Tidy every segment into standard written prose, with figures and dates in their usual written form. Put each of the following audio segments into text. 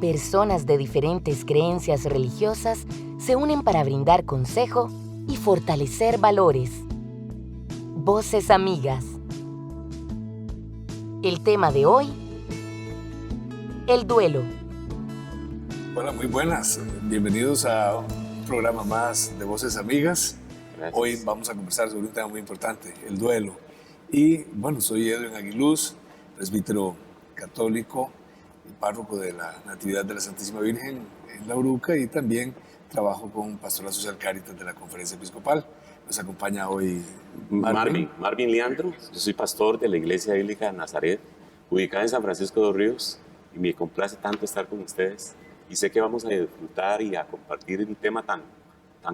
personas de diferentes creencias religiosas se unen para brindar consejo y fortalecer valores. Voces Amigas. El tema de hoy: el duelo. Hola, muy buenas. Bienvenidos a un programa más de Voces Amigas. Gracias. Hoy vamos a conversar sobre un tema muy importante, el duelo. Y bueno, soy Edwin Aguiluz, presbítero católico y párroco de la Natividad de la Santísima Virgen en La Uruca, y también trabajo con Pastoral Social Cáritas de la Conferencia Episcopal. Nos acompaña hoy Marvin Leandro. Yo soy pastor de la Iglesia Bíblica de Nazaret, ubicada en San Francisco de los Ríos, y me complace tanto estar con ustedes. Y sé que vamos a disfrutar y a compartir un tema tan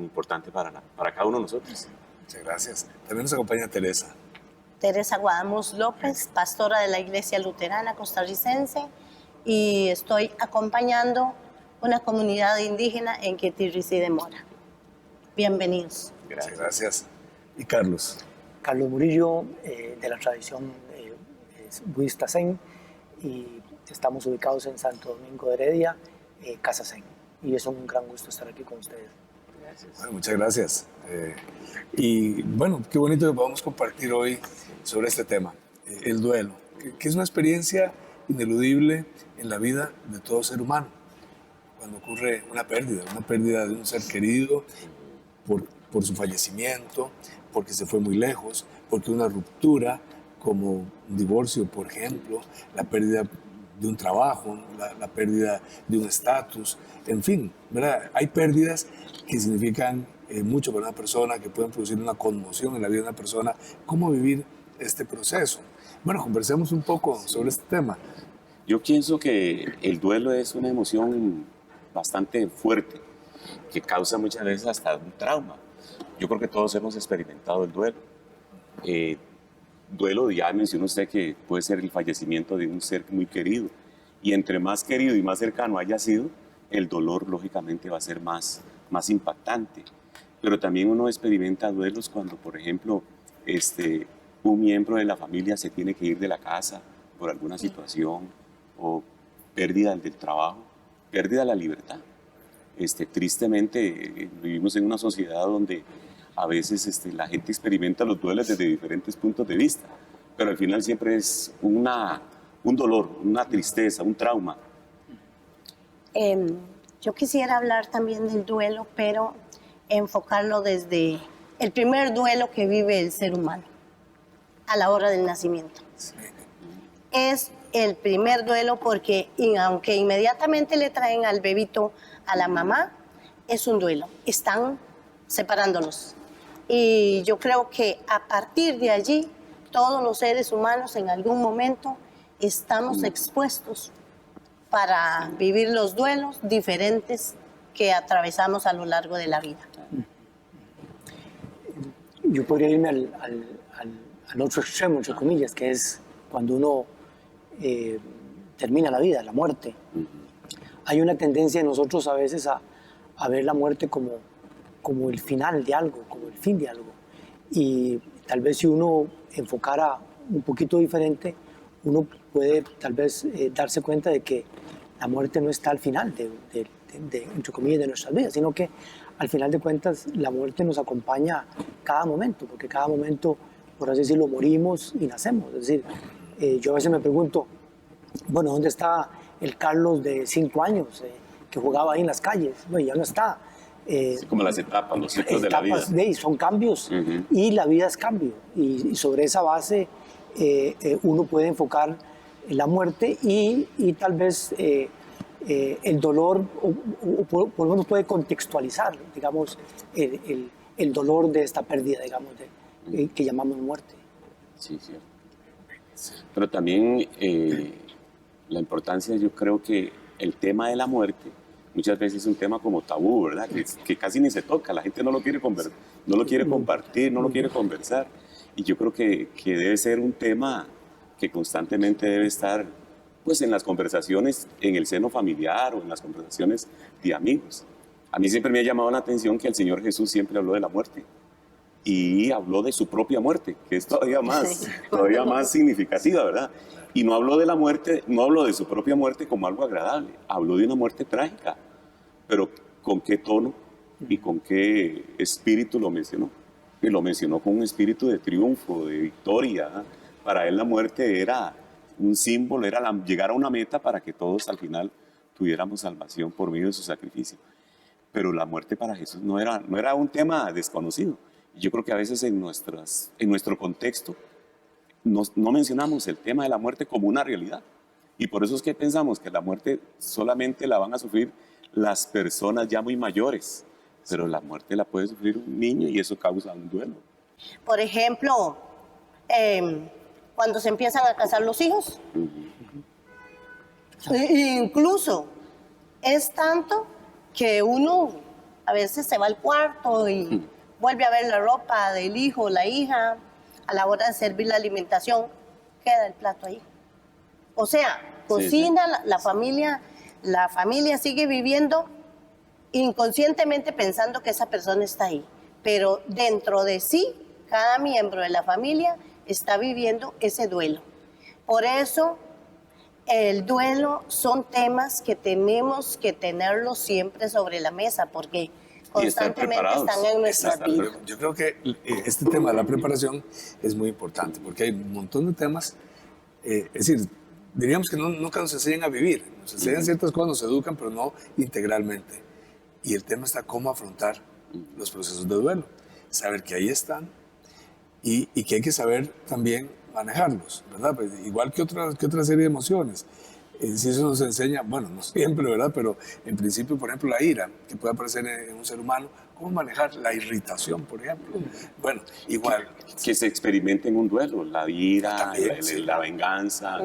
importante para cada uno de nosotros. Muchas gracias. También nos acompaña Teresa. Teresa Guadamuz López, pastora de la Iglesia Luterana Costarricense, y estoy acompañando una comunidad indígena en Quetirricí de Mora. Bienvenidos. Muchas gracias. Y Carlos. Carlos Murillo, de la tradición budista Zen, y estamos ubicados en Santo Domingo de Heredia, Casa Zen. Y es un gran gusto estar aquí con ustedes. Gracias. Bueno, muchas gracias. Y bueno, qué bonito que podamos compartir hoy sobre este tema, el duelo, que es una experiencia ineludible en la vida de todo ser humano. Cuando ocurre una pérdida de un ser querido por su fallecimiento, porque se fue muy lejos, porque una ruptura, como un divorcio, por ejemplo, la pérdida de un trabajo, la pérdida de un estatus, en fin, ¿verdad? Hay pérdidas que significan mucho para una persona, que pueden producir una conmoción en la vida de una persona. ¿Cómo vivir este proceso? Bueno, conversemos un poco sobre este tema. Yo pienso que el duelo es una emoción bastante fuerte, que causa muchas veces hasta un trauma. Yo creo que todos hemos experimentado el duelo. Duelo, ya mencionó usted que puede ser el fallecimiento de un ser muy querido. Y entre más querido y más cercano haya sido, el dolor lógicamente va a ser más impactante. Pero también uno experimenta duelos cuando, por ejemplo, un miembro de la familia se tiene que ir de la casa por alguna situación, o pérdida del trabajo, pérdida de la libertad. Tristemente, vivimos en una sociedad donde a veces la gente experimenta los duelos desde diferentes puntos de vista, pero al final siempre es un dolor, una tristeza, un trauma. Yo quisiera hablar también del duelo, pero enfocarlo desde el primer duelo que vive el ser humano a la hora del nacimiento. Sí. Es el primer duelo porque aunque inmediatamente le traen al bebito a la mamá, es un duelo. Están separándolos. Y yo creo que a partir de allí, todos los seres humanos en algún momento estamos expuestos para vivir los duelos diferentes que atravesamos a lo largo de la vida. Yo podría irme al otro extremo, entre comillas, que es cuando uno termina la vida, la muerte. Hay una tendencia en nosotros a veces a ver la muerte como el final de algo, como el fin de algo. Y tal vez si uno enfocara un poquito diferente, uno puede tal vez darse cuenta de que la muerte no está al final entre comillas, de nuestras vidas, sino que al final de cuentas la muerte nos acompaña cada momento, porque cada momento, por así decirlo, morimos y nacemos. Es decir, yo a veces me pregunto, bueno, ¿dónde está el Carlos de 5 años que jugaba ahí en las calles? Bueno, ya no está. Como las etapas, los ciclos de la vida. Son cambios, y la vida es cambio. Y sobre esa base uno puede enfocar la muerte y tal vez el dolor, o por lo menos puede contextualizar, digamos, el dolor de esta pérdida, digamos, que llamamos muerte. Sí, cierto. Pero también la importancia, yo creo que el tema de la muerte muchas veces es un tema como tabú, ¿verdad? Que casi ni se toca, la gente no lo quiere compartir, no lo quiere conversar. Y yo creo que debe ser un tema que constantemente debe estar pues, en las conversaciones en el seno familiar o en las conversaciones de amigos. A mí siempre me ha llamado la atención que el Señor Jesús siempre habló de la muerte y habló de su propia muerte, que es todavía más significativa, ¿verdad? Y no habló de la muerte, no habló de su propia muerte como algo agradable, habló de una muerte trágica, pero ¿con qué tono y con qué espíritu lo mencionó? Y lo mencionó con un espíritu de triunfo, de victoria. Para él la muerte era un símbolo, era llegar a una meta para que todos al final tuviéramos salvación por medio de su sacrificio. Pero la muerte para Jesús no era un tema desconocido. Yo creo que a veces en nuestro contexto no mencionamos el tema de la muerte como una realidad. Y por eso es que pensamos que la muerte solamente la van a sufrir las personas ya muy mayores. Pero la muerte la puede sufrir un niño y eso causa un duelo. Por ejemplo, cuando se empiezan a casar los hijos. Incluso es tanto que uno a veces se va al cuarto y vuelve a ver la ropa del hijo o la hija. A la hora de servir la alimentación, queda el plato ahí. O sea, cocina, sí. La familia sigue viviendo inconscientemente pensando que esa persona está ahí. Pero dentro de sí, cada miembro de la familia está viviendo ese duelo. Por eso, el duelo son temas que tenemos que tenerlos siempre sobre la mesa, porque constantemente están en nuestras vidas. Yo creo que este tema de la preparación es muy importante, porque hay un montón de temas, es decir, diríamos que nunca nos enseñan a vivir, nos enseñan ciertas cosas, nos educan, pero no integralmente. Y el tema está cómo afrontar los procesos de duelo, saber que ahí están y que hay que saber también manejarlos, ¿verdad? Pues igual que otra serie de emociones. Si eso nos enseña, bueno, no siempre, ¿verdad? Pero en principio, por ejemplo, la ira, que puede aparecer en un ser humano, ¿cómo manejar la irritación, por ejemplo? Bueno, igual. Que se experimente en un duelo, la ira, también, sí. la venganza,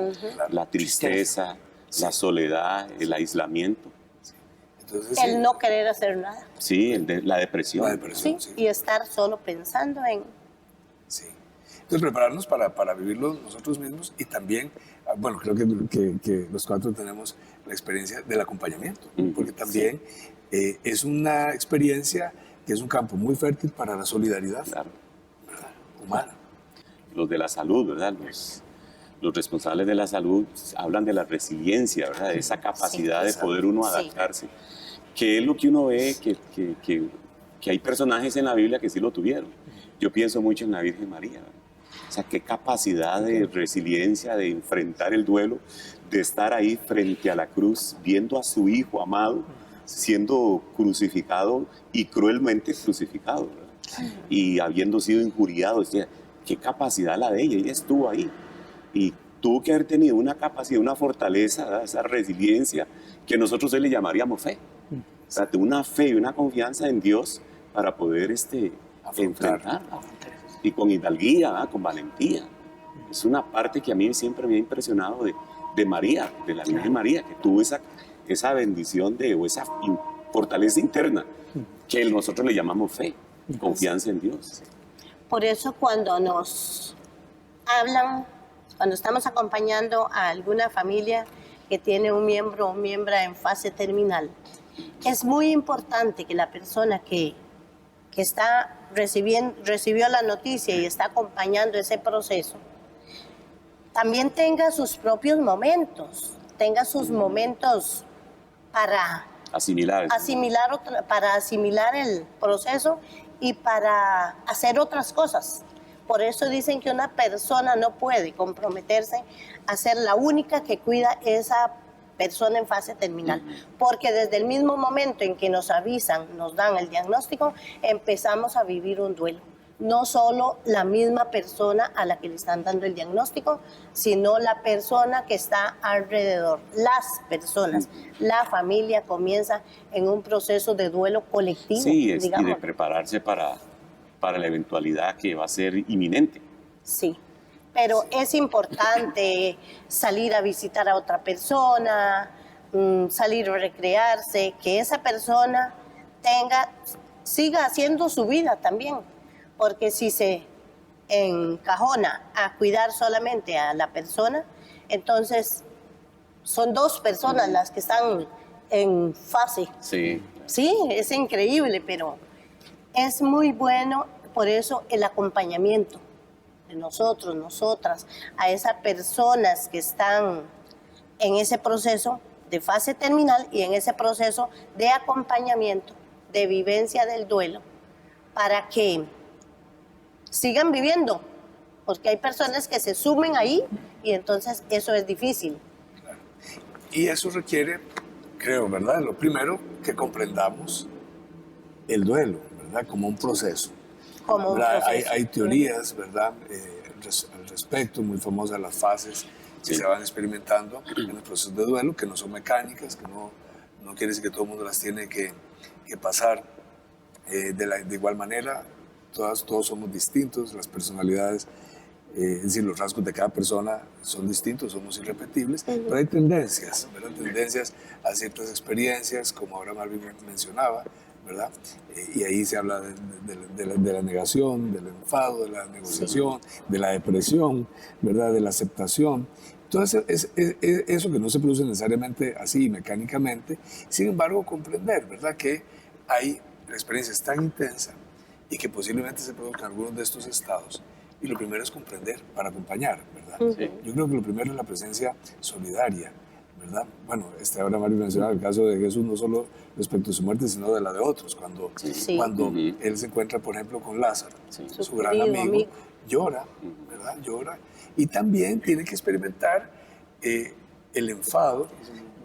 la tristeza, la soledad, el aislamiento. Entonces, el no querer hacer nada. Sí, la depresión. La depresión, sí. Y estar solo pensando en... Sí. Entonces, prepararnos para vivirlo nosotros mismos y también, bueno, creo que los cuatro tenemos la experiencia del acompañamiento, porque también es una experiencia que es un campo muy fértil para la solidaridad, ¿verdad? Humana. Los de la salud, ¿verdad? Los responsables de la salud hablan de la resiliencia, ¿verdad? De esa capacidad de poder uno adaptarse, que es lo que uno ve que hay personajes en la Biblia que sí lo tuvieron. Yo pienso mucho en la Virgen María, ¿verdad? O sea, qué capacidad de resiliencia, de enfrentar el duelo, de estar ahí frente a la cruz, viendo a su hijo amado siendo crucificado y cruelmente crucificado, ¿verdad? Y habiendo sido injuriado. O sea, qué capacidad la de ella, ella estuvo ahí. Y tuvo que haber tenido una capacidad, una fortaleza, ¿verdad? Esa resiliencia que nosotros hoy le llamaríamos fe. O sea, de una fe y una confianza en Dios para poder enfrentar. Y con hidalguía, ¿verdad? Con valentía. Es una parte que a mí siempre me ha impresionado de María, de la Virgen María, que tuvo esa bendición o esa fortaleza interna que nosotros le llamamos fe, confianza en Dios. Por eso cuando nos hablan, cuando estamos acompañando a alguna familia que tiene un miembro o miembra en fase terminal, es muy importante que la persona que recibió la noticia y está acompañando ese proceso, también tenga sus propios momentos, para asimilar el proceso y para hacer otras cosas. Por eso dicen que una persona no puede comprometerse a ser la única que cuida esa persona en fase terminal, porque desde el mismo momento en que nos avisan, nos dan el diagnóstico, empezamos a vivir un duelo. No solo la misma persona a la que le están dando el diagnóstico, sino la persona que está alrededor. Las personas, la familia comienza en un proceso de duelo colectivo. Sí, y de prepararse para la eventualidad que va a ser inminente. Sí. Pero es importante salir a visitar a otra persona, salir a recrearse, que esa persona siga haciendo su vida también. Porque si se encajona a cuidar solamente a la persona, entonces son dos personas las que están en fase. Sí. Sí, es increíble, pero es muy bueno, por eso el acompañamiento. de nosotros, nosotras, a esas personas que están en ese proceso de fase terminal y en ese proceso de acompañamiento, de vivencia del duelo, para que sigan viviendo, porque hay personas que se sumen ahí y entonces eso es difícil. Y eso requiere, creo, ¿verdad? Lo primero, que comprendamos el duelo, ¿verdad? Como un proceso. Como un ¿Verdad? proceso. Hay teorías, ¿verdad? Al respecto, muy famosas las fases que Sí. se van experimentando en los procesos de duelo, que no son mecánicas, que no quiere decir que todo el mundo las tiene que pasar de igual manera. Todos somos distintos, las personalidades, es decir, los rasgos de cada persona son distintos, somos irrepetibles, pero hay tendencias, ¿verdad? Tendencias a ciertas experiencias, como ahora Marvin mencionaba, ¿verdad? Y ahí se habla de la negación, del enfado, de la negociación, de la depresión, ¿verdad? De la aceptación. Todo eso que no se produce necesariamente así mecánicamente, sin embargo comprender, ¿verdad? Que la experiencia es tan intensa y que posiblemente se produzcan algunos de estos estados. Y lo primero es comprender para acompañar, ¿verdad? Sí. Yo creo que lo primero es la presencia solidaria, ¿verdad? Bueno, ahora Mario mencionaba el caso de Jesús, no solo respecto a su muerte, sino de la de otros. Cuando Sí. él se encuentra, por ejemplo, con Lázaro, Sí. su gran querido amigo, llora, ¿verdad? Llora. Y también tiene que experimentar el enfado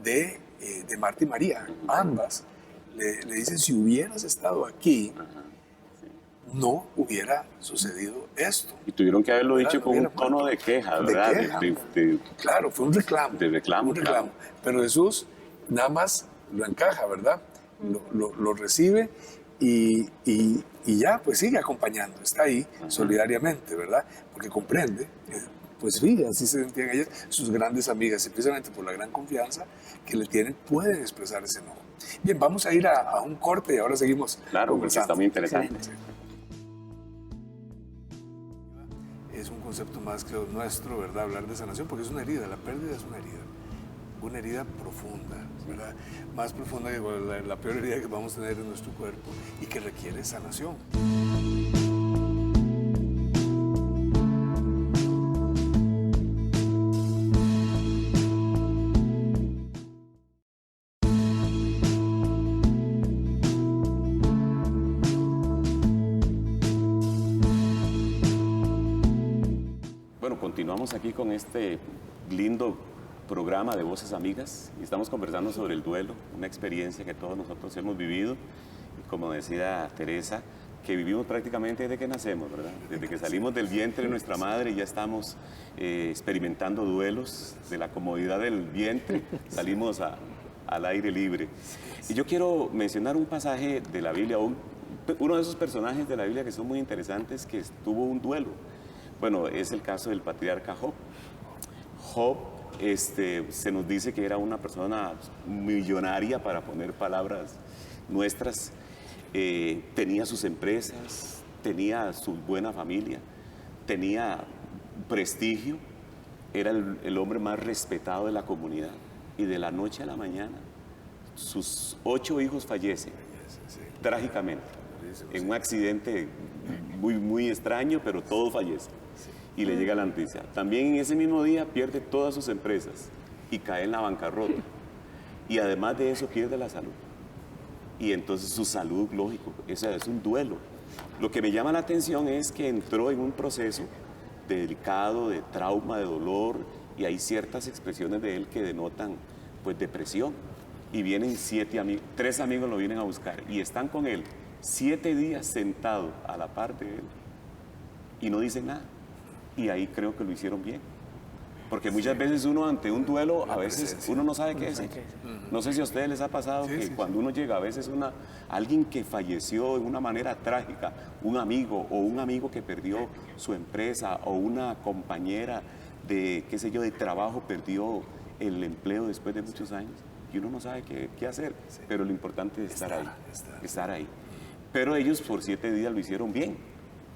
de Marta y María. Ambas le dicen, si hubieras estado aquí, no hubiera sucedido esto. Y tuvieron que haberlo ¿Verdad? dicho con un Hubiera tono de queja, ¿verdad? queja. Claro, fue un reclamo. De reclamo, Un reclamo. claro. Pero Jesús nada más lo encaja, ¿verdad? Lo recibe y ya, pues sigue acompañando, está ahí solidariamente, ¿verdad? Porque comprende, pues sí, así se sentían ellas, sus grandes amigas, y precisamente por la gran confianza que le tienen, pueden expresar ese enojo. Bien, vamos a ir a un corte y ahora seguimos Claro, porque conversando. está muy interesante. Es un concepto más que nuestro, ¿verdad? Hablar de sanación, porque es una herida, la pérdida es una herida profunda, ¿verdad? Más profunda que la peor herida que vamos a tener en nuestro cuerpo y que requiere sanación. Bueno, continuamos aquí con este lindo programa de Voces Amigas y estamos conversando sobre el duelo, una experiencia que todos nosotros hemos vivido y como decía Teresa, que vivimos prácticamente desde que nacemos, ¿verdad? Desde que salimos del vientre de nuestra madre ya estamos experimentando duelos de la comodidad del vientre, salimos al aire libre. Y yo quiero mencionar un pasaje de la Biblia, uno de esos personajes de la Biblia que son muy interesantes, que tuvo un duelo. Bueno, es el caso del patriarca Job. Job se nos dice que era una persona millonaria, para poner palabras nuestras. Tenía sus empresas, tenía su buena familia, tenía prestigio, era el hombre más respetado de la comunidad. Y de la noche a la mañana, sus 8 hijos fallecen, trágicamente, en un accidente muy, muy extraño, pero todos fallecen. Y le llega la noticia. También en ese mismo día pierde todas sus empresas y cae en la bancarrota. Y además de eso pierde la salud. Y entonces su salud, lógico, eso es un duelo. Lo que me llama la atención es que entró en un proceso delicado, de trauma, de dolor, y hay ciertas expresiones de él que denotan pues depresión. Y vienen 3 amigos lo vienen a buscar y están con él 7 días sentados a la par de él y no dicen nada. Y ahí creo que lo hicieron bien. Porque muchas veces uno ante un duelo, a veces uno no sabe qué decir. No sé si a ustedes les ha pasado que cuando uno llega, a veces alguien que falleció de una manera trágica, un amigo o un amigo que perdió su empresa o una compañera de, qué sé yo, de trabajo perdió el empleo después de muchos años y uno no sabe qué hacer. Pero lo importante es estar ahí. Pero ellos por 7 días lo hicieron bien,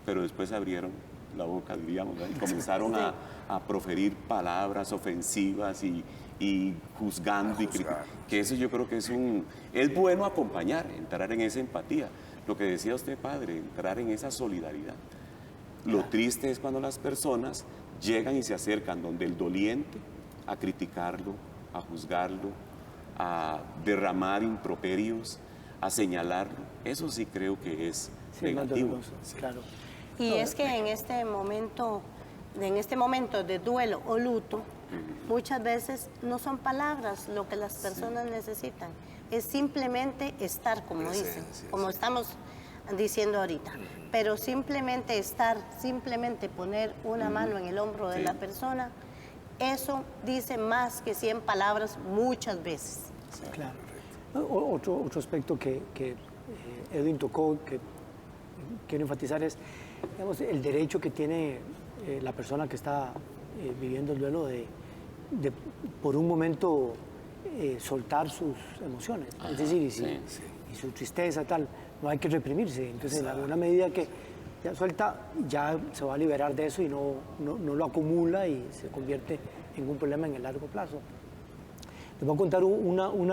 pero después abrieron la boca, diríamos, ¿no? Y comenzaron a proferir palabras ofensivas y juzgando y criticando. Que eso yo creo que es bueno acompañar, entrar en esa empatía. Lo que decía usted, padre, entrar en esa solidaridad. Lo triste es cuando las personas llegan y se acercan donde el doliente a criticarlo, a juzgarlo, a derramar improperios, a señalarlo. Eso sí creo que es Sí, es más negativo. doloroso, claro. Y es que en este momento de duelo o luto, muchas veces no son palabras lo que las personas necesitan, es simplemente estar, como dicen, como estamos diciendo ahorita. Pero simplemente estar, simplemente poner una mano en el hombro de la persona, eso dice más que 100 palabras muchas veces. Claro. Otro aspecto que Edwin tocó, que quiero enfatizar, es, digamos, el derecho que tiene la persona que está viviendo el duelo de por un momento soltar sus emociones. Es decir, y su tristeza, tal, no hay que reprimirse. Entonces, en alguna medida que ya suelta, ya se va a liberar de eso y no lo acumula y se convierte en un problema en el largo plazo. Les voy a contar un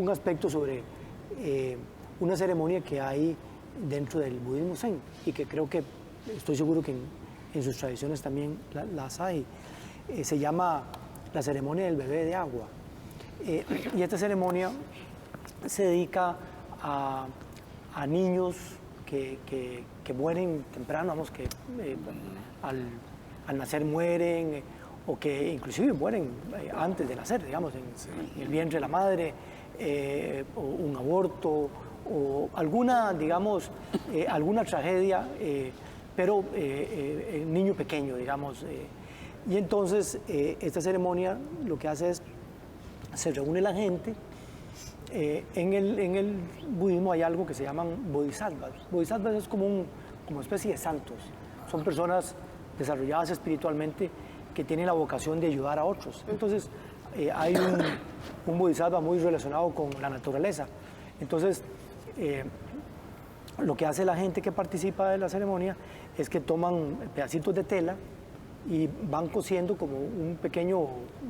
aspecto sobre una ceremonia que hay dentro del budismo zen y que creo que, estoy seguro que en sus tradiciones también las hay. Se llama la ceremonia del bebé de agua. Y esta ceremonia se dedica a niños que mueren temprano, vamos, que al nacer mueren, o que inclusive mueren antes de nacer, digamos, en el vientre de la madre, o un aborto, o alguna, digamos, alguna tragedia, pero el niño pequeño, digamos. Y entonces esta ceremonia lo que hace es, se reúne la gente. En el budismo hay algo que se llaman bodhisattvas. Bodhisattvas es como especie de santos. Son personas desarrolladas espiritualmente que tienen la vocación de ayudar a otros. Entonces hay un bodhisattva muy relacionado con la naturaleza. Entonces lo que hace la gente que participa de la ceremonia es que toman pedacitos de tela y van cosiendo como un pequeño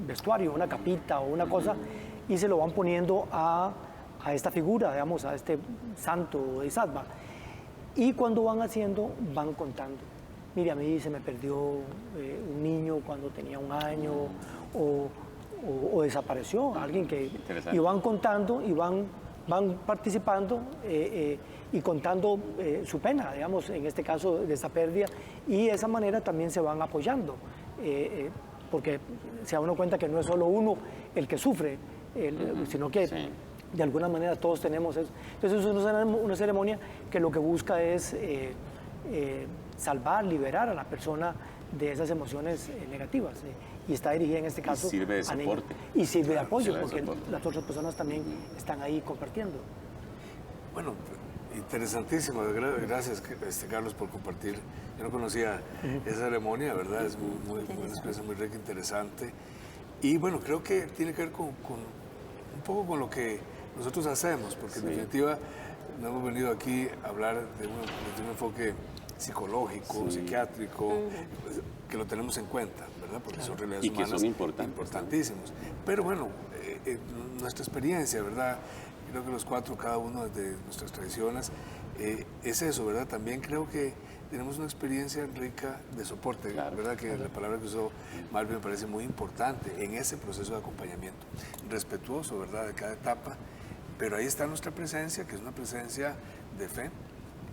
vestuario, una capita o una cosa, y se lo van poniendo a esta figura, digamos, a este santo bodhisattva. Y cuando van haciendo, van contando. Mire, a mí se me perdió un niño cuando tenía 1 año, o desapareció alguien que... Y van contando y van participando y contando su pena, digamos, en este caso de esta pérdida, y de esa manera también se van apoyando, porque se da uno cuenta que no es solo uno el que sufre, sino que de alguna manera todos tenemos eso. Entonces es una ceremonia que lo que busca es salvar, liberar a la persona de esas emociones negativas, y está dirigida en este caso y sirve de a niños. soporte. Y sirve de apoyo, Sirve de porque soporte. las otras personas también están ahí compartiendo. Bueno, interesantísimo. Gracias, Carlos, por compartir. Yo no conocía esa ceremonia, ¿verdad? Es una experiencia muy rica, interesante. Y bueno, creo que tiene que ver con un poco con lo que nosotros hacemos, porque en definitiva no hemos venido aquí a hablar de un enfoque psicológico, psiquiátrico, que lo tenemos en cuenta, ¿verdad? Porque son realidades y que humanas son importantes, importantísimos. Pero bueno, nuestra experiencia, ¿verdad? Creo que los 4, cada uno de nuestras tradiciones, es eso, ¿verdad? También creo que tenemos una experiencia rica de soporte, ¿verdad? Que la palabra que usó Marvin me parece muy importante en ese proceso de acompañamiento, respetuoso, ¿verdad? De cada etapa, pero ahí está nuestra presencia, que es una presencia de fe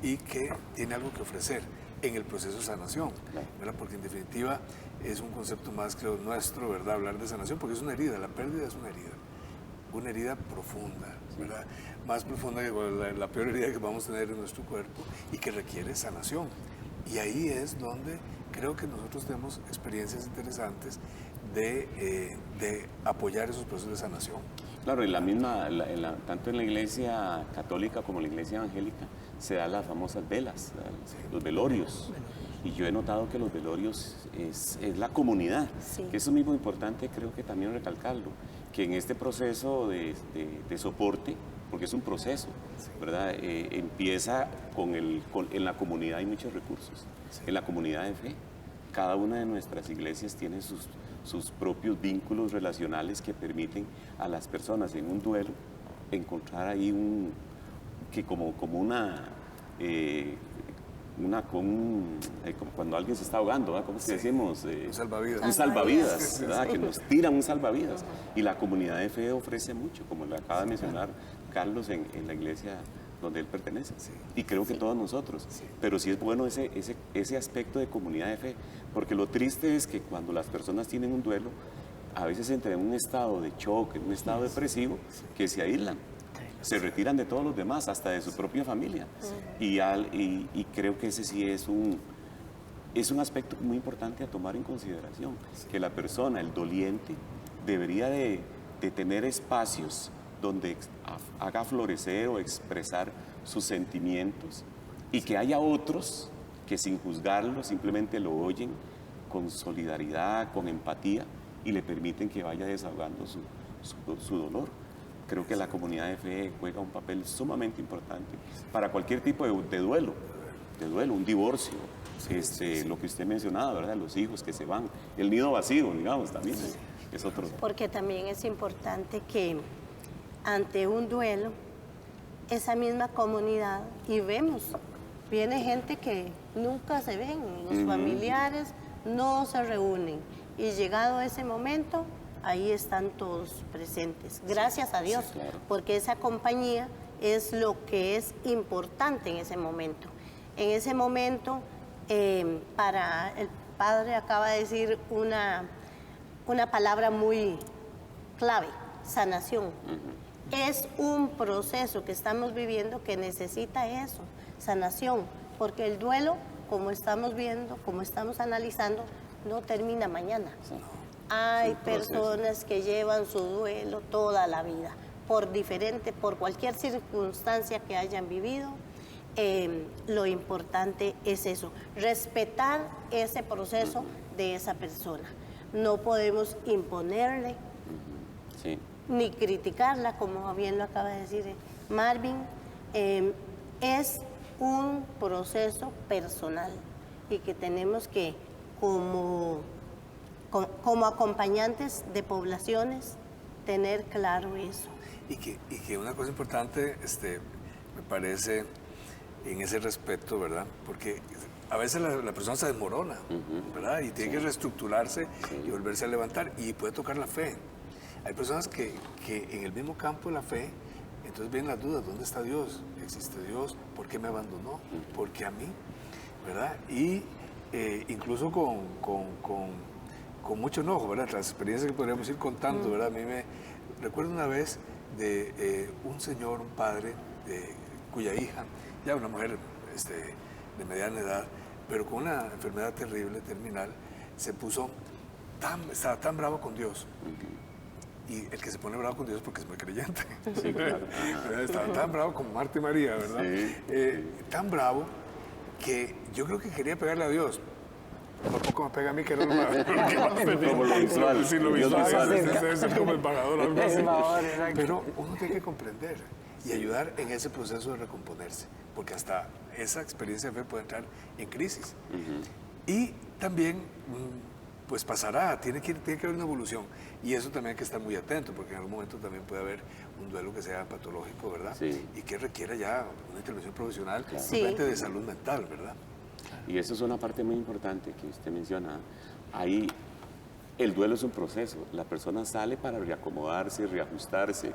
y que tiene algo que ofrecer en el proceso de sanación, ¿verdad? Porque en definitiva es un concepto más, creo, nuestro, ¿verdad? Hablar de sanación, porque es una herida, la pérdida es una herida profunda, ¿verdad? Más profunda que la peor herida que vamos a tener en nuestro cuerpo y que requiere sanación. Y ahí es donde creo que nosotros tenemos experiencias interesantes de apoyar esos procesos de sanación. Claro, tanto en la iglesia católica como en la iglesia evangélica se dan las famosas velas, los velorios. Y yo he notado que los velorios es la comunidad, que eso es muy importante, creo que también recalcarlo, que en este proceso de soporte, porque es un proceso, ¿verdad? Empieza en la comunidad hay muchos recursos, en la comunidad de fe. Cada una de nuestras iglesias tiene sus propios vínculos relacionales que permiten a las personas en un duelo encontrar ahí como como cuando alguien se está ahogando, ¿verdad? ¿Cómo es que decimos? Un salvavidas. Un salvavidas, ¿verdad? Que nos tiran un salvavidas. Y la comunidad de fe ofrece mucho, como lo acaba de mencionar Carlos en la iglesia donde él pertenece. Y creo que todos nosotros. Pero sí es bueno ese aspecto de comunidad de fe, porque lo triste es que cuando las personas tienen un duelo, a veces entran en un estado de choque, en un estado depresivo, que se aíslan. Se retiran de todos los demás, hasta de su propia familia. Y creo que ese sí es un aspecto muy importante a tomar en consideración, que la persona, el doliente, debería de tener espacios donde haga florecer o expresar sus sentimientos y que haya otros que sin juzgarlo simplemente lo oyen con solidaridad, con empatía y le permiten que vaya desahogando su dolor. Creo que la comunidad de fe juega un papel sumamente importante para cualquier tipo de duelo, un divorcio, lo que usted mencionaba, ¿verdad? Los hijos que se van, el nido vacío, digamos, también es otro. Porque también es importante que ante un duelo, esa misma comunidad, y viene gente que nunca se ven, los familiares no se reúnen, y llegado ese momento, ahí están todos presentes. Gracias a Dios, porque esa compañía es lo que es importante en ese momento. En ese momento, para el padre acaba de decir una palabra muy clave, sanación. Es un proceso que estamos viviendo que necesita eso, sanación, porque el duelo, como estamos viendo, como estamos analizando, no termina mañana. Hay personas que llevan su duelo toda la vida, por cualquier circunstancia que hayan vivido. Lo importante es eso, respetar ese proceso de esa persona. No podemos imponerle, ni criticarla, como bien lo acaba de decir Marvin. Es un proceso personal y que tenemos que, como acompañantes de poblaciones, tener claro eso. Y que una cosa importante, me parece, en ese respeto, ¿verdad? Porque a veces la persona se desmorona, ¿verdad? Y tiene que reestructurarse y volverse a levantar, y puede tocar la fe. Hay personas que en el mismo campo de la fe, entonces vienen las dudas: ¿dónde está Dios? ¿Existe Dios? ¿Por qué me abandonó? ¿Por qué a mí? ¿Verdad? Y incluso con mucho enojo, ¿verdad? Las experiencias que podríamos ir contando, ¿verdad? A mí recuerdo una vez de un señor, un padre, cuya hija, ya una mujer de mediana edad, pero con una enfermedad terrible, terminal, estaba tan bravo con Dios. Y el que se pone bravo con Dios porque es muy creyente. Sí, claro. Estaba tan bravo como Marta y María, ¿verdad? Sí. Tan bravo que yo creo que quería pegarle a Dios. Tampoco me pega a mí, que no me como lo visual. Sí, lo visual. Es como embajador, algo así. Embajador, Pero uno tiene que comprender y ayudar en ese proceso de recomponerse, porque hasta esa experiencia de fe puede entrar en crisis. Y también, pues pasará, tiene que haber una evolución. Y eso también hay que estar muy atento, porque en algún momento también puede haber un duelo que sea patológico, ¿verdad? Sí. Y que requiera ya una intervención profesional, Sí. simplemente de salud mental, ¿verdad? Y eso es una parte muy importante que usted menciona. Ahí el duelo es un proceso. La persona sale para reacomodarse, reajustarse.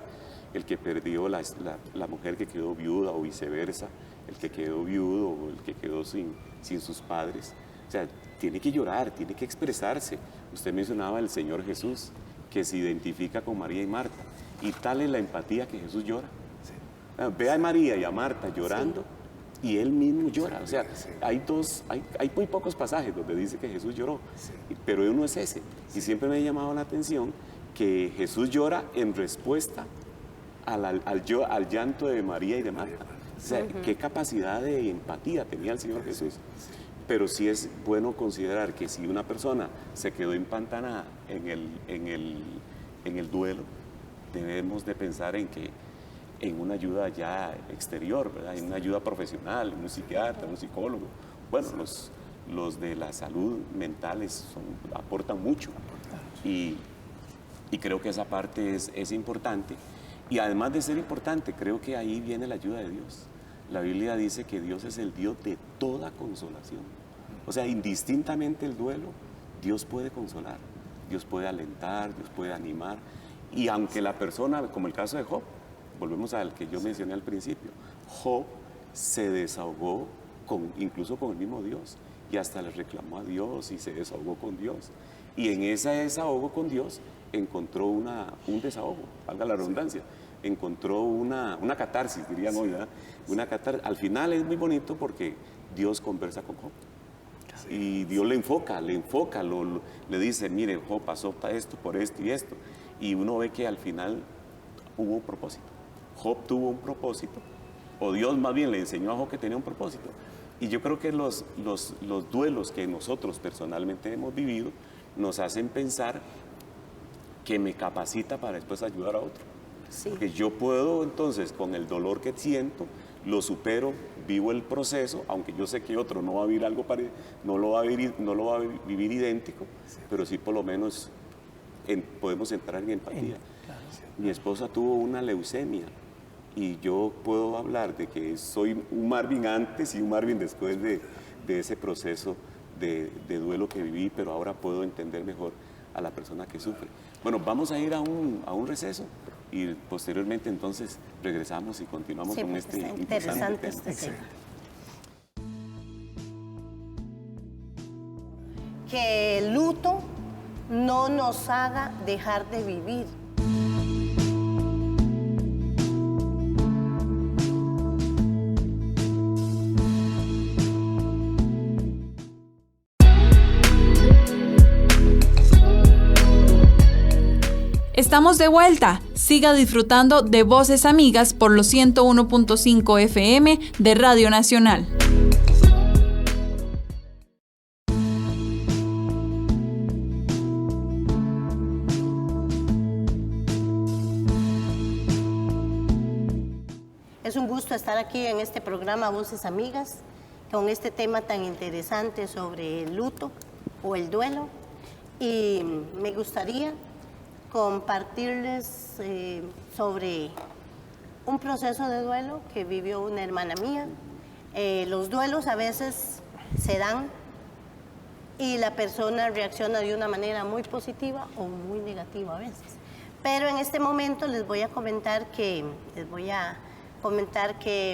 El que perdió, la mujer que quedó viuda o viceversa, el que quedó viudo o el que quedó sin sus padres. O sea, tiene que llorar, tiene que expresarse. Usted mencionaba al Señor Jesús, que se identifica con María y Marta. Y tal es la empatía que Jesús llora. Ve a María y a Marta llorando. Y él mismo llora. O sea, hay muy pocos pasajes donde dice que Jesús lloró, pero uno es ese. Y siempre me ha llamado la atención que Jesús llora en respuesta al llanto de María y de Marta. O sea, qué capacidad de empatía tenía el Señor Jesús. Pero sí es bueno considerar que si una persona se quedó empantanada en el duelo, debemos de pensar en una ayuda ya exterior, ¿verdad? En una ayuda profesional, un psiquiatra, un psicólogo. Bueno, los de la salud mental aportan mucho. Y creo que esa parte es importante. Y además de ser importante, creo que ahí viene la ayuda de Dios. la Biblia dice que Dios es el Dios de toda consolación. O sea, indistintamente el duelo, Dios puede consolar, Dios puede alentar, Dios puede animar. Y aunque la persona, como el caso de Job, volvemos al que yo mencioné al principio, Job se desahogó incluso con el mismo Dios, y hasta le reclamó a Dios y se desahogó con Dios. Y en ese desahogo con Dios encontró un desahogo, valga la redundancia, encontró una catarsis, dirían hoy, ¿verdad? Una catarsis. Al final es muy bonito porque Dios conversa con Job. Y Dios le enfoca, le dice, mire, Job pasó esto, por esto y esto. Y uno ve que al final hubo un propósito. Job tuvo un propósito, o Dios más bien le enseñó a Job que tenía un propósito. Y yo creo que los duelos que nosotros personalmente hemos vivido nos hacen pensar que me capacita para después ayudar a otro. Sí. Porque yo puedo entonces, con el dolor que siento, lo supero, vivo el proceso, aunque yo sé que otro no va a vivir algo parecido, no lo va a vivir idéntico, pero sí por lo menos podemos entrar en empatía. Claro. Mi esposa tuvo una leucemia y yo puedo hablar de que soy un Marvin antes y un Marvin después de ese proceso de duelo que viví, pero ahora puedo entender mejor a la persona que sufre. Bueno, vamos a ir a un receso y posteriormente entonces regresamos y continuamos con este interesante tema. Tema. Que el luto no nos haga dejar de vivir. Estamos de vuelta. Siga disfrutando de Voces Amigas por los 101.5 FM de Radio Nacional. Es un gusto estar aquí en este programa Voces Amigas con este tema tan interesante sobre el luto o el duelo. Y me gustaría compartirles sobre un proceso de duelo que vivió una hermana mía. Los duelos a veces se dan y la persona reacciona de una manera muy positiva o muy negativa a veces. Pero en este momento les voy a comentar que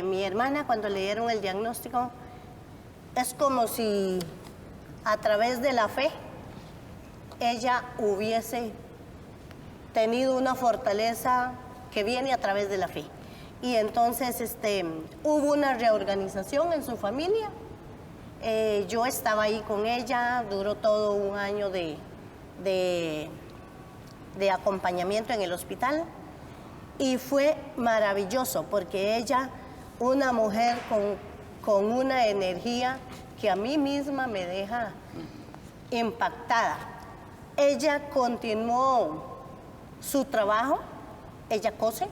mi hermana, cuando le dieron el diagnóstico, es como si a través de la fe ella hubiese tenido una fortaleza que viene a través de la fe. Y entonces hubo una reorganización en su familia. Yo estaba ahí con ella, duró todo un año de acompañamiento en el hospital y fue maravilloso porque ella, una mujer con una energía que a mí misma me deja impactada. Ella continuó su trabajo, ella cose,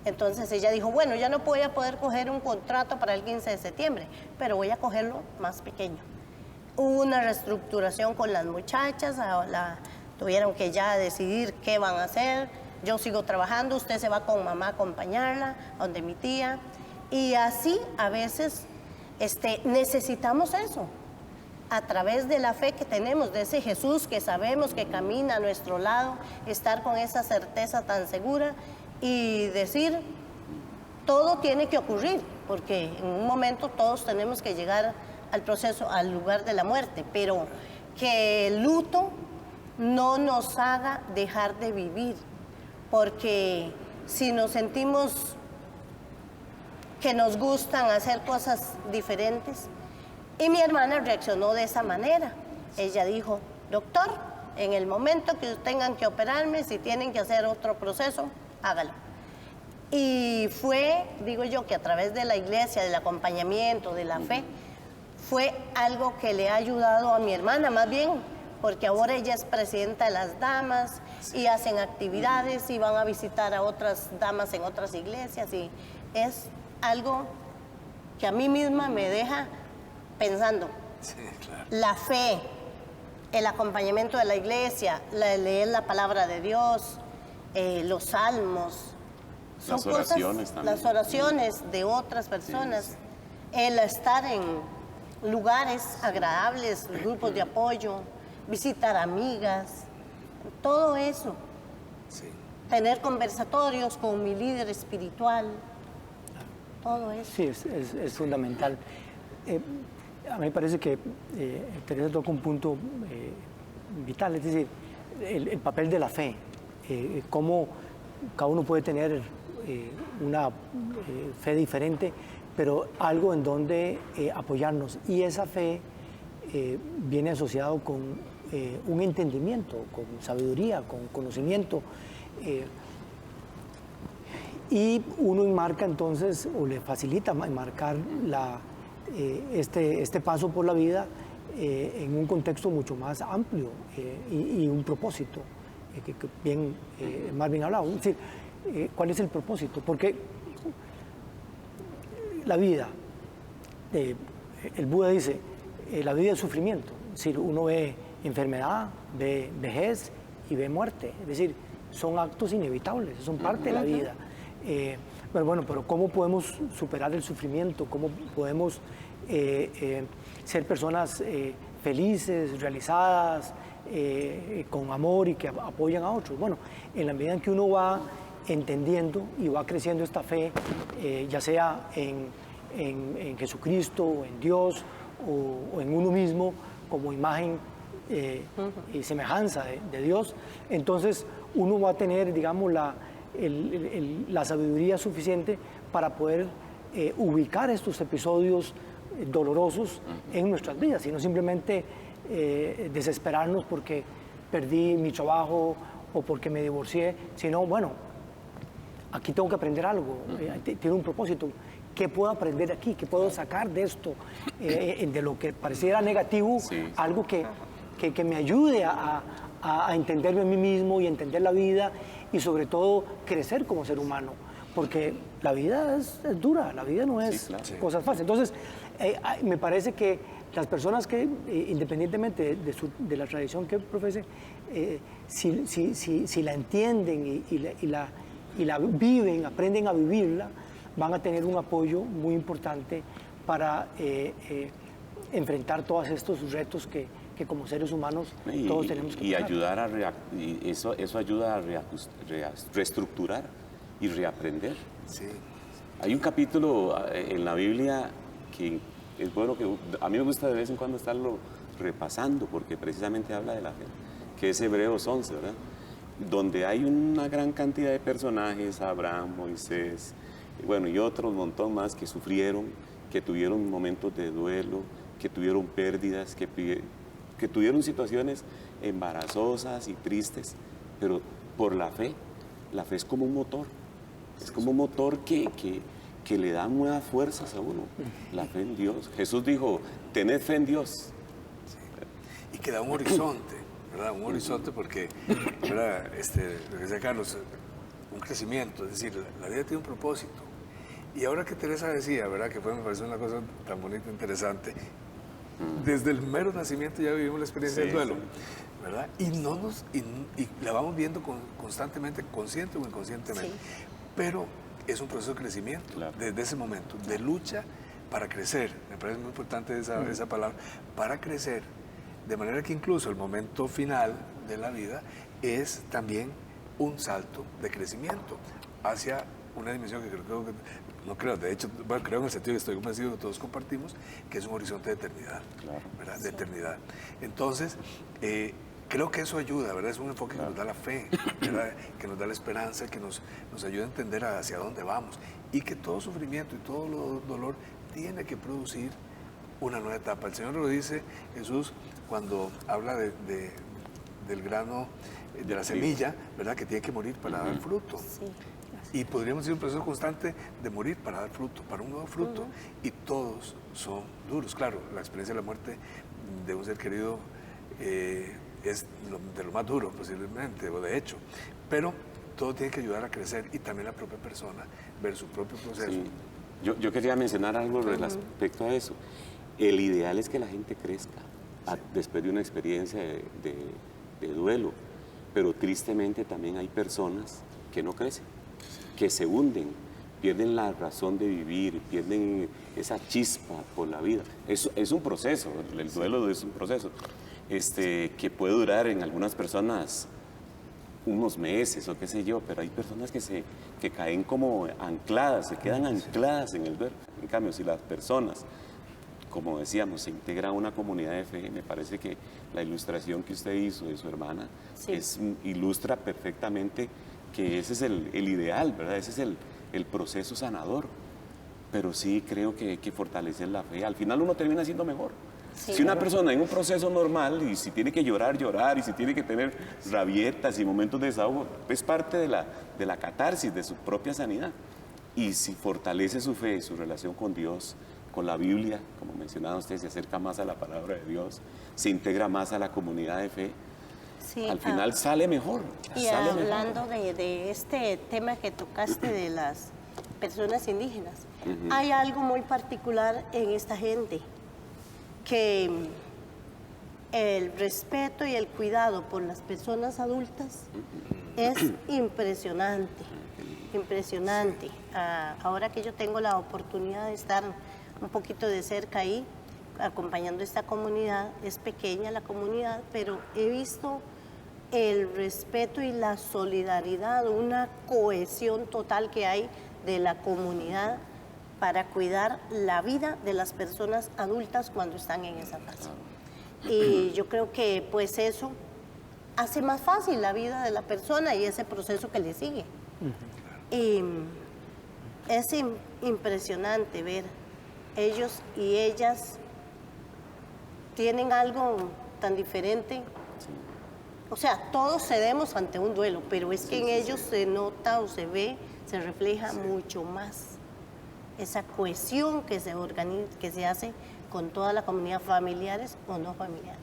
entonces ella dijo, bueno, ya no voy a poder coger un contrato para el 15 de septiembre, pero voy a cogerlo más pequeño. Hubo una reestructuración con las muchachas, tuvieron que ya decidir qué van a hacer. Yo sigo trabajando, usted se va con mamá a acompañarla, donde mi tía, y así a veces necesitamos eso. A través de la fe que tenemos, de ese Jesús que sabemos que camina a nuestro lado, estar con esa certeza tan segura y decir, todo tiene que ocurrir, porque en un momento todos tenemos que llegar al proceso, al lugar de la muerte, pero que el luto no nos haga dejar de vivir, porque si nos sentimos que nos gustan hacer cosas diferentes. Y mi hermana reaccionó de esa manera. Ella dijo, doctor, en el momento que tengan que operarme, si tienen que hacer otro proceso, hágalo. Y fue, digo yo, que a través de la iglesia, del acompañamiento, de la fe, fue algo que le ha ayudado a mi hermana, más bien, porque ahora ella es presidenta de las damas y hacen actividades y van a visitar a otras damas en otras iglesias. Y es algo que a mí misma me deja pensando, sí, claro. La fe, el acompañamiento de la iglesia, leer la palabra de Dios, los salmos, Son Las oraciones cosas, también. las oraciones de otras personas, el estar en lugares agradables, grupos de apoyo, visitar amigas, todo eso. Sí. Tener conversatorios con mi líder espiritual, todo eso. Sí, es fundamental. A mí me parece que Teresa toca un punto vital, es decir, el papel de la fe, cómo cada uno puede tener una fe diferente, pero algo en donde apoyarnos. Y esa fe viene asociado con un entendimiento, con sabiduría, con conocimiento. Y uno enmarca entonces, o le facilita enmarcar este paso por la vida en un contexto mucho más amplio y un propósito, que bien Marvin hablaba. Es decir, ¿cuál es el propósito? Porque la vida, el Buda dice, la vida es sufrimiento. Es decir, uno ve enfermedad, ve vejez y ve muerte. Es decir, son actos inevitables, son parte de la vida. Pero ¿cómo podemos superar el sufrimiento? ¿Cómo podemos ser personas felices, realizadas, con amor y que apoyan a otros? Bueno, en la medida en que uno va entendiendo y va creciendo esta fe, ya sea en Jesucristo, o en Dios, o en uno mismo, como imagen y semejanza de Dios, entonces uno va a tener, digamos, la sabiduría suficiente para poder ubicar estos episodios dolorosos en nuestras vidas y no simplemente desesperarnos porque perdí mi trabajo o porque me divorcié, sino, bueno, aquí tengo que aprender algo, tiene un propósito. ¿Qué puedo aprender aquí? ¿Qué puedo sacar de esto? De lo que pareciera negativo, algo que me ayude a entenderme a mí mismo y entender la vida y sobre todo crecer como ser humano. Porque la vida es dura, la vida no es cosas fáciles. Entonces, me parece que las personas que, independientemente de la tradición que profesen, si la entienden y la viven, aprenden a vivirla, van a tener un apoyo muy importante para enfrentar todos estos retos que como seres humanos todos tenemos que pasar. Y eso ayuda a reestructurar y reaprender. Sí. Hay un capítulo en la Biblia que es bueno, que a mí me gusta de vez en cuando estarlo repasando, porque precisamente habla de la fe, que es Hebreos 11, ¿verdad? Donde hay una gran cantidad de personajes, Abraham, Moisés, bueno, y otro montón más que sufrieron, que tuvieron momentos de duelo, que tuvieron pérdidas, que tuvieron situaciones embarazosas y tristes, pero por la fe es como un motor, es como un motor que le da nuevas fuerzas a uno, la fe en Dios. Jesús dijo, tened fe en Dios. Sí. Y que da un horizonte, ¿verdad? Un horizonte porque, ¿verdad? Lo que decía Carlos, un crecimiento, es decir, la vida tiene un propósito. Y ahora que Teresa decía, ¿verdad? Que me pareció una cosa tan bonita, interesante, desde el mero nacimiento ya vivimos la experiencia del duelo, ¿verdad? Y la vamos viendo constantemente, consciente o inconscientemente. Sí. Pero es un proceso de crecimiento, desde ese momento, de lucha para crecer. Me parece muy importante esa palabra, para crecer, de manera que incluso el momento final de la vida es también un salto de crecimiento hacia una dimensión que de hecho, creo en el sentido que estoy convencido que todos compartimos, que es un horizonte de eternidad, ¿verdad? De eternidad. Entonces, creo que eso ayuda, ¿verdad? Es un enfoque que nos da la fe, ¿verdad? Que nos da la esperanza, que nos ayuda a entender hacia dónde vamos y que todo sufrimiento y todo dolor tiene que producir una nueva etapa. El Señor lo dice, Jesús, cuando habla del grano, de la semilla, ¿verdad? Que tiene que morir para dar fruto. Sí. Y podríamos decir un proceso constante de morir para dar fruto, para un nuevo fruto. Y todos son duros. Claro, la experiencia de la muerte de un ser querido es de lo más duro posiblemente, o de hecho. Pero todo tiene que ayudar a crecer y también la propia persona, ver su propio proceso. Sí. Yo quería mencionar algo respecto a eso. El ideal es que la gente crezca después de una experiencia de duelo, pero tristemente también hay personas que no crecen. que se hunden, pierden la razón de vivir, pierden esa chispa por la vida. Es un proceso, el duelo es un proceso que puede durar en algunas personas unos meses o qué sé yo, pero hay personas que caen como ancladas, se quedan ancladas en el duelo. En cambio, si las personas, como decíamos, se integra a una comunidad de fe, me parece que la ilustración que usted hizo de su hermana ilustra perfectamente que ese es el ideal, ¿verdad? Ese es el proceso sanador. Pero sí creo que hay que fortalecer la fe. Al final uno termina siendo mejor. Sí, si una persona en un proceso normal, y si tiene que llorar, y si tiene que tener rabietas y momentos de desahogo, es parte de la catarsis, de su propia sanidad. Y si fortalece su fe, su relación con Dios, con la Biblia, como mencionaba usted, se acerca más a la palabra de Dios, se integra más a la comunidad de fe, al final sale mejor. Y sale hablando mejor. de este tema que tocaste de las personas indígenas, hay algo muy particular en esta gente, que el respeto y el cuidado por las personas adultas es impresionante, impresionante. Ahora que yo tengo la oportunidad de estar un poquito de cerca ahí, acompañando esta comunidad, es pequeña la comunidad, pero he visto el respeto y la solidaridad, una cohesión total que hay de la comunidad para cuidar la vida de las personas adultas cuando están en esa casa. Y yo creo que pues eso hace más fácil la vida de la persona y ese proceso que le sigue. Y es impresionante ver, ellos y ellas tienen algo tan diferente. O sea, todos cedemos ante un duelo, pero es que en ellos se nota o se ve, se refleja mucho más esa cohesión que se organiza, que se hace con toda la comunidad, familiares o no familiares.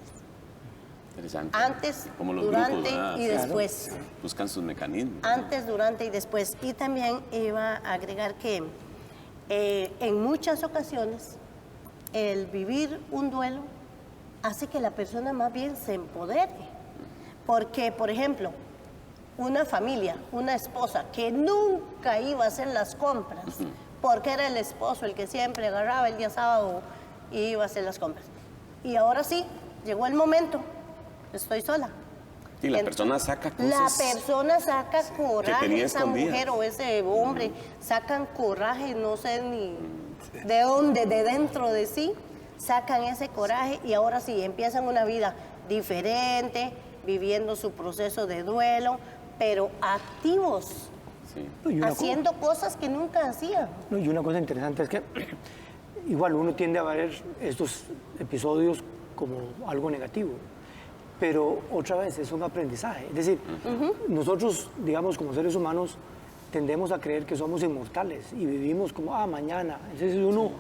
Interesante. Antes, como los durante grupos, y después. Buscan sus mecanismos. Antes, durante y después. Y también iba a agregar que en muchas ocasiones el vivir un duelo hace que la persona más bien se empodere. Porque, por ejemplo, una familia, una esposa que nunca iba a hacer las compras, porque era el esposo el que siempre agarraba el día sábado y iba a hacer las compras. Y ahora sí, llegó el momento, estoy sola. Y la persona saca cosas. La persona saca coraje, esa escondidas. mujer o ese hombre, sacan coraje, no sé ni de dónde, de dentro de sí, sacan ese coraje y ahora sí, empiezan una vida diferente, viviendo su proceso de duelo, pero activos. Sí. Haciendo cosas que nunca hacían. Y una cosa interesante es que igual uno tiende a ver estos episodios como algo negativo, pero otra vez es un aprendizaje. Es decir, nosotros, digamos, como seres humanos, tendemos a creer que somos inmortales y vivimos como, mañana. Entonces uno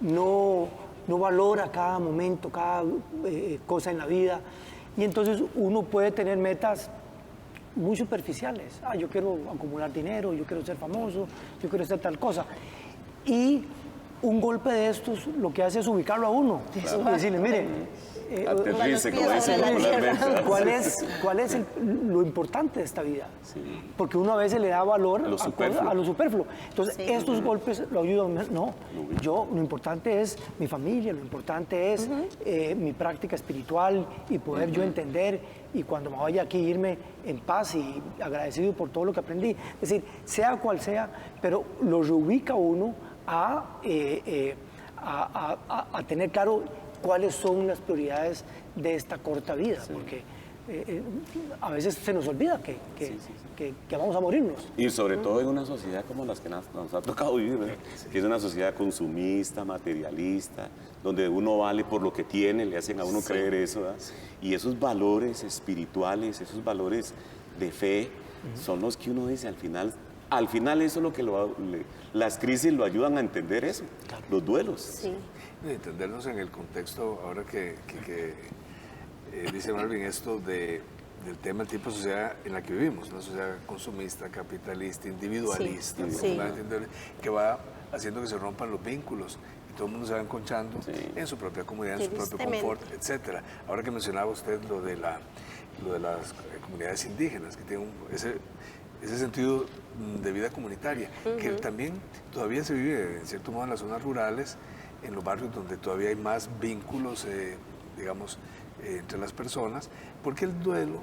no valora cada momento, cada cosa en la vida, y entonces uno puede tener metas muy superficiales. Yo quiero acumular dinero, yo quiero ser famoso, yo quiero hacer tal cosa. Y un golpe de estos lo que hace es ubicarlo a uno. Claro. Y decirle, mire, aterrice, como dicen popularmente. ¿Cuál es lo importante de esta vida? Sí. Porque uno a veces le da valor a lo superfluo. Entonces, estos golpes lo ayudan. No, lo importante es mi familia, lo importante es mi práctica espiritual y poder yo entender, y cuando me vaya aquí irme en paz y agradecido por todo lo que aprendí. Es decir, sea cual sea, pero lo reubica uno a tener claro cuáles son las prioridades de esta corta vida, porque a veces se nos olvida que vamos a morirnos. Y sobre todo en una sociedad como las que nos ha tocado vivir, ¿verdad? Que es una sociedad consumista, materialista, donde uno vale por lo que tiene, le hacen a uno creer eso, ¿verdad? Y esos valores espirituales, esos valores de fe, son los que uno dice al final eso es lo que las crisis lo ayudan a entender eso, los duelos. Sí. Entendernos en el contexto, ahora que dice Marvin esto del tema del tipo de sociedad en la que vivimos, una sociedad consumista, capitalista, individualista, que va haciendo que se rompan los vínculos y todo el mundo se va encontrando en su propia comunidad, en su propio confort, etcétera. Ahora que mencionaba usted lo de las comunidades indígenas, que tienen ese sentido de vida comunitaria, que también todavía se vive, en cierto modo, en las zonas rurales, en los barrios donde todavía hay más vínculos, digamos, entre las personas, porque el duelo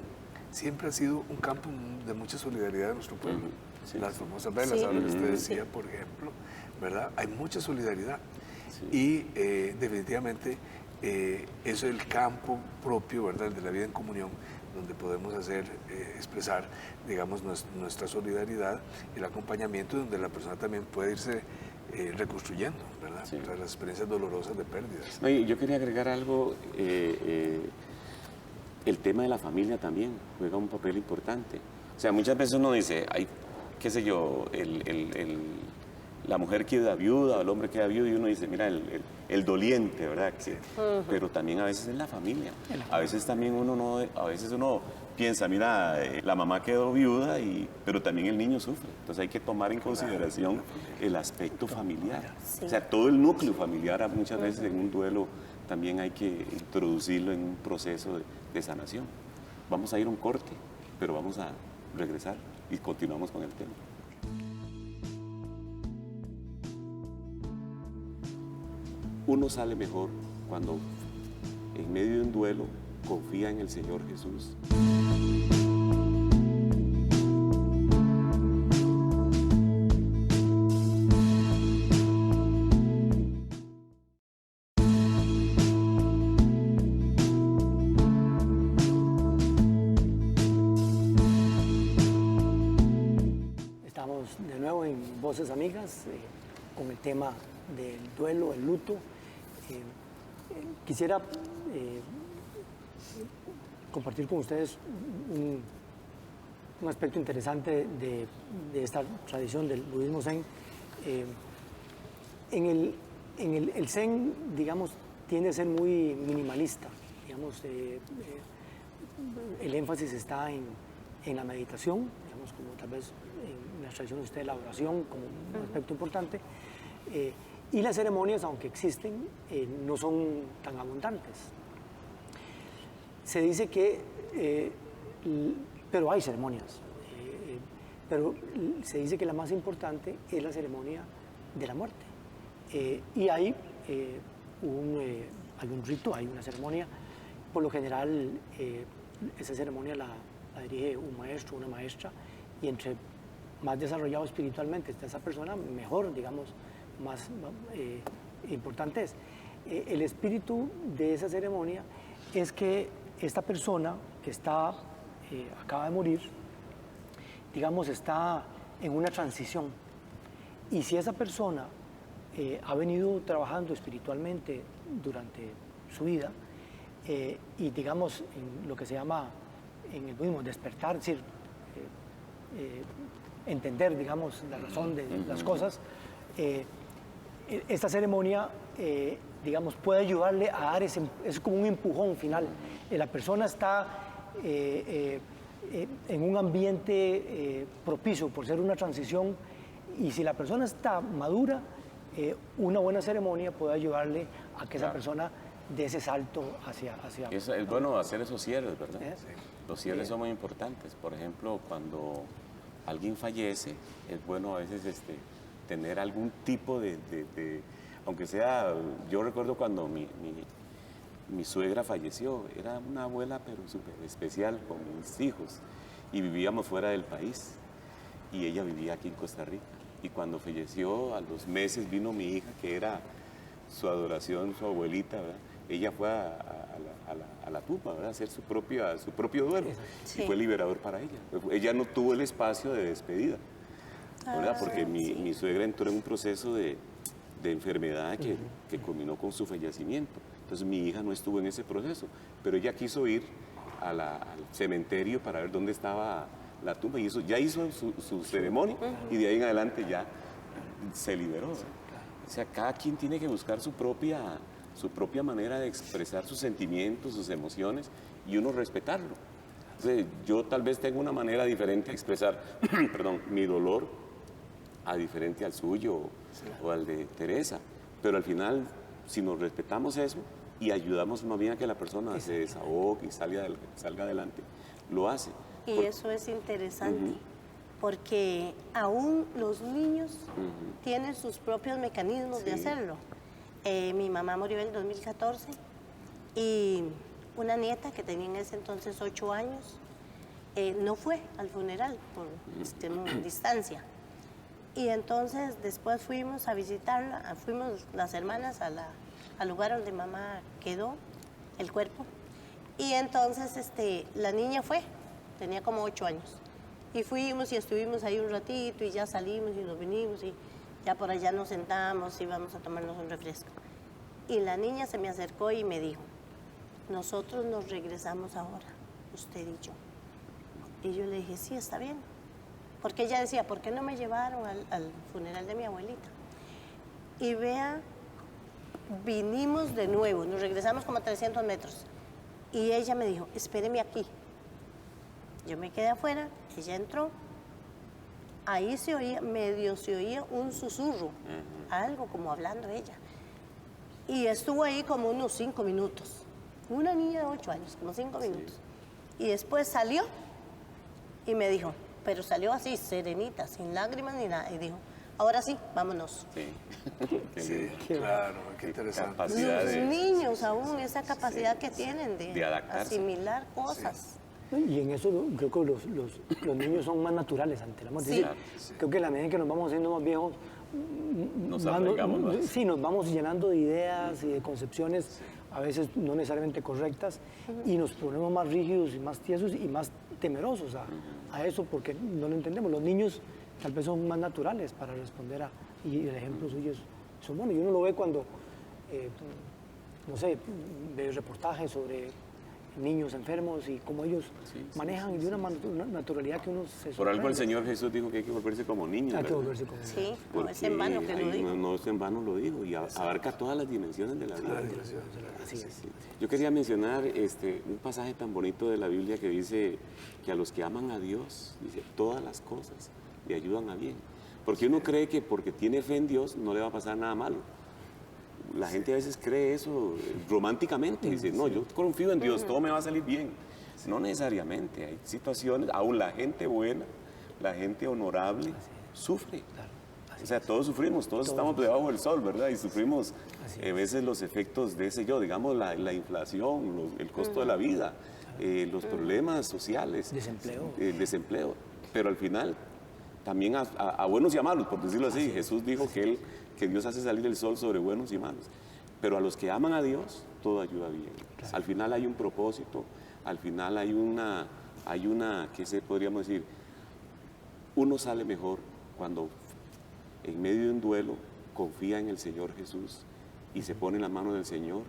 siempre ha sido un campo de mucha solidaridad de nuestro pueblo. Sí. Las famosas velas, ahora que usted decía, por ejemplo, ¿verdad? Hay mucha solidaridad y definitivamente eso es el campo propio, ¿verdad?, de la vida en comunión, donde podemos expresar, digamos, nuestra solidaridad, el acompañamiento, donde la persona también puede irse reconstruyendo, ¿verdad?, tras las experiencias dolorosas de pérdidas. No, y yo quería agregar algo, el tema de la familia también juega un papel importante. O sea, muchas veces uno dice, ay, qué sé yo, la mujer queda viuda o el hombre queda viudo y uno dice, mira, el doliente, ¿verdad? Pero también a veces es la familia. A veces también a veces uno piensa, mira, la mamá quedó viuda, pero también el niño sufre. Entonces hay que tomar en consideración el aspecto familiar. O sea, todo el núcleo familiar muchas veces en un duelo también hay que introducirlo en un proceso de sanación. Vamos a ir a un corte, pero vamos a regresar y continuamos con el tema. Uno sale mejor cuando en medio de un duelo confía en el Señor Jesús. Estamos de nuevo en Voces Amigas con el tema del duelo, el luto. Quisiera compartir con ustedes un aspecto interesante de esta tradición del budismo Zen. El Zen, digamos, tiende a ser muy minimalista. Digamos, el énfasis está en la meditación, digamos, como tal vez en la tradición de usted, la oración como un aspecto importante. Y las ceremonias, aunque existen, no son tan abundantes. Se dice que, pero hay ceremonias, pero se dice que la más importante es la ceremonia de la muerte. Y hay un rito, hay una ceremonia. Por lo general, esa ceremonia la dirige un maestro, una maestra, y entre más desarrollado espiritualmente está esa persona, mejor, digamos, más importante es. El espíritu de esa ceremonia es que esta persona que acaba de morir, digamos, está en una transición. Y si esa persona ha venido trabajando espiritualmente durante su vida, y digamos, en lo que se llama en el budismo despertar, es decir, entender, digamos, la razón de las cosas, esta ceremonia, digamos, puede ayudarle a dar es como un empujón final. La persona está en un ambiente propicio por ser una transición, y si la persona está madura, una buena ceremonia puede ayudarle a que esa persona dé ese salto hacia... Es bueno hacer esos cierres, ¿verdad? Los cierres son muy importantes. Por ejemplo, cuando alguien fallece, es bueno a veces tener algún tipo de, aunque sea, yo recuerdo cuando mi suegra falleció, era una abuela pero súper especial con mis hijos, y vivíamos fuera del país, y ella vivía aquí en Costa Rica, y cuando falleció, a los meses vino mi hija, que era su adoración, su abuelita, ¿verdad? Ella fue a la tumba, ¿verdad?, a hacer su propio duelo, y fue liberador para ella. Ella no tuvo el espacio de despedida, ¿verdad? Porque mi suegra entró en un proceso de enfermedad que culminó con su fallecimiento. Entonces mi hija no estuvo en ese proceso, pero ella quiso ir al cementerio para ver dónde estaba la tumba, y ya hizo su ceremonia, y de ahí en adelante ya se liberó. O sea, cada quien tiene que buscar su propia manera de expresar sus sentimientos, sus emociones, y uno respetarlo. Entonces, yo tal vez tengo una manera diferente de expresar mi dolor, diferente al suyo o al de Teresa, pero al final, si nos respetamos eso y ayudamos más bien a que la persona se desahogue y salga adelante, lo hace. Y eso es interesante, porque aún los niños tienen sus propios mecanismos de hacerlo. Mi mamá murió en el 2014 y una nieta que tenía en ese entonces 8 años no fue al funeral por distancia. Y entonces después fuimos a visitarla, fuimos las hermanas al lugar donde mamá quedó, el cuerpo. Y entonces la niña fue, tenía como 8 años. Y fuimos y estuvimos ahí un ratito y ya salimos y nos vinimos y ya por allá nos sentamos y vamos a tomarnos un refresco. Y la niña se me acercó y me dijo, nosotros nos regresamos ahora, usted y yo. Y yo le dije, sí, está bien. Porque ella decía, ¿por qué no me llevaron al funeral de mi abuelita? Y vea, vinimos de nuevo, nos regresamos como a 300 metros. Y ella me dijo, espéreme aquí. Yo me quedé afuera, ella entró. Ahí se oía, medio se oía un susurro, algo como hablando ella. Y estuvo ahí como unos 5 minutos. Una niña de 8 años, como 5 minutos. Y después salió y me dijo, pero salió así, serenita, sin lágrimas ni nada. Y dijo, ahora sí, vámonos. Sí, Sí, claro, qué interesante. Capacidad Los de- niños aún, esa capacidad que tienen de adaptarse. asimilar cosas. Y en eso creo que los niños son más naturales ante la muerte. Sí. Es decir, creo que a la medida que nos vamos haciendo más viejos, Nos arraigamos más. sí, nos vamos llenando de ideas y de concepciones a veces no necesariamente correctas y nos ponemos más rígidos y más tiesos y más temerosos a eso porque no lo entendemos. Los niños tal vez son más naturales para responder y el ejemplo suyo son buenos. Y uno lo ve cuando, no sé, ve reportajes sobre niños enfermos y cómo ellos manejan de una naturalidad que uno se Por algo el sorprende. Señor Jesús dijo que hay que volverse como niños. Hay que ¿verdad? volverse como Sí, no Porque es en vano que lo ahí digo. no es en vano lo dijo y abarca todas las dimensiones de la vida. Así es. Sí. Yo quería mencionar un pasaje tan bonito de la Biblia que dice que a los que aman a Dios, dice, todas las cosas le ayudan a bien. Porque uno cree que porque tiene fe en Dios no le va a pasar nada malo. La gente a veces cree eso románticamente, dice, no, yo confío en Dios, todo me va a salir bien. No necesariamente, hay situaciones, aún la gente buena, la gente honorable, sufre. O sea, todos sufrimos, todos estamos debajo del sol, ¿verdad? Y sufrimos a veces los efectos de ese yo, digamos, la inflación, el costo de la vida, los problemas sociales. Desempleo. El desempleo. Pero al final, también a buenos y a malos, por decirlo así. Jesús dijo que Dios hace salir el sol sobre buenos y malos. Pero a los que aman a Dios, todo ayuda bien. Claro. Al final hay un propósito, al final hay una, ¿qué se podríamos decir? Uno sale mejor cuando en medio de un duelo confía en el Señor Jesús y se pone en las manos del Señor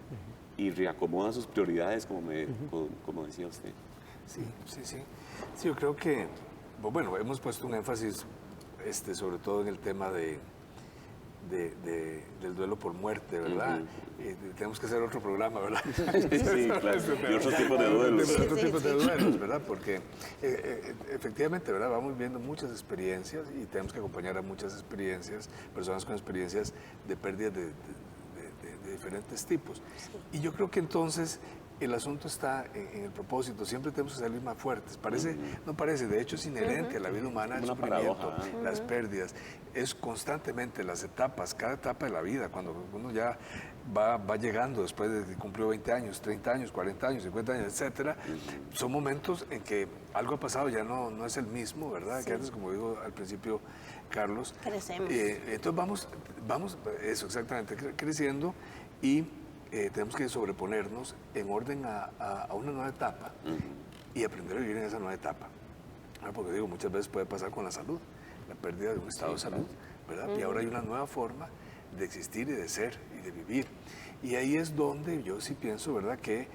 y reacomoda sus prioridades, como decía usted. Sí. Sí, yo creo que, bueno, hemos puesto un énfasis sobre todo en el tema del duelo por muerte, ¿verdad? Tenemos que hacer otro programa, ¿verdad? Sí, claro. Y otros tipos de duelos. Otros tipos de duelos, ¿verdad? Porque efectivamente, ¿verdad? Vamos viendo muchas experiencias y tenemos que acompañar a muchas experiencias, personas con experiencias de pérdidas de diferentes tipos. Y yo creo que entonces el asunto está en el propósito, siempre tenemos que salir más fuertes. No parece, de hecho es inherente a la vida humana el Una sufrimiento, paradoja, las pérdidas. Es constantemente las etapas, cada etapa de la vida, cuando uno ya va llegando después de que cumplió 20 años, 30 años, 40 años, 50 años, etcétera, son momentos en que algo ha pasado, ya no es el mismo, ¿verdad? Sí. Que antes, como digo al principio, Carlos. Crecemos. Entonces vamos, eso exactamente, creciendo y tenemos que sobreponernos en orden a una nueva etapa y aprender a vivir en esa nueva etapa. Porque digo, muchas veces puede pasar con la salud, la pérdida de un estado de salud, ¿verdad? Y ahora hay una nueva forma de existir y de ser y de vivir. Y ahí es donde yo sí pienso, ¿verdad? Que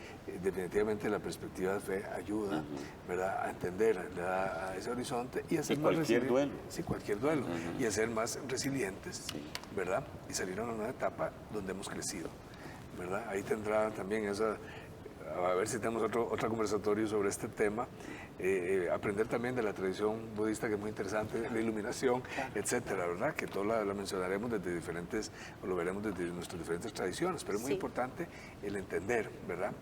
definitivamente la perspectiva de fe ayuda, ¿verdad? A entender a ese horizonte y a ser más cualquier duelo. Sí, cualquier duelo. Y a ser más resilientes, ¿verdad? Y salir a una nueva etapa donde hemos crecido, ¿verdad? Ahí tendrá también esa, a ver si tenemos otro conversatorio sobre este tema, aprender también de la tradición budista, que es muy interesante, la iluminación, etcétera, ¿verdad? Que todo la mencionaremos desde diferentes, o lo veremos desde nuestras diferentes tradiciones, pero es muy importante el entender, ¿verdad?